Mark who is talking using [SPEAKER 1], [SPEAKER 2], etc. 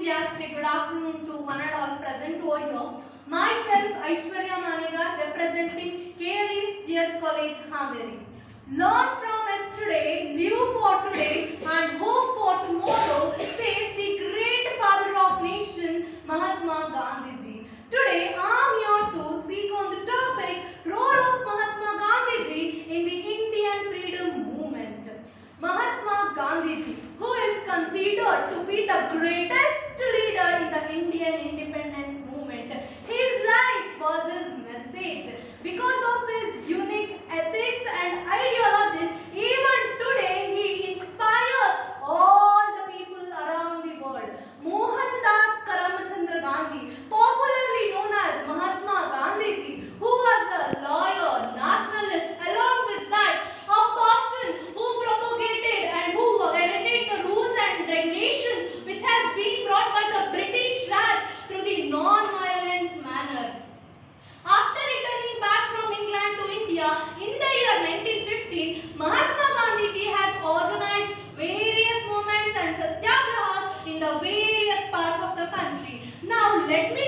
[SPEAKER 1] enthusiastic good afternoon to one and all present over here. Myself, Aishwarya Manegar, representing KLE's GH College, Haveri. Learn from yesterday, live for today, and hope for tomorrow, says the great father of nation, Mahatma Gandhiji. Today, I am here to speak on the topic, role of Mahatma Gandhiji in the Indian freedom movement. Mahatma Gandhiji, who is considered to be the greatest leader in the Indian independence movement. His life was his message. Because of his unique ethics and ideologies, even today he inspires all the people around the world. Mohandas Karamchandra Gandhi, popularly known as Mahatma Gandhiji, who was a lawyer, nationalist, along with that, a person who propagated and who violated the rules and regulations which has been brought by the British Raj through the non-violence manner. After returning back from England to India in the year 1915, Mahatma Gandhiji has organized various movements and satyagrahas in the various parts of the country. Now let me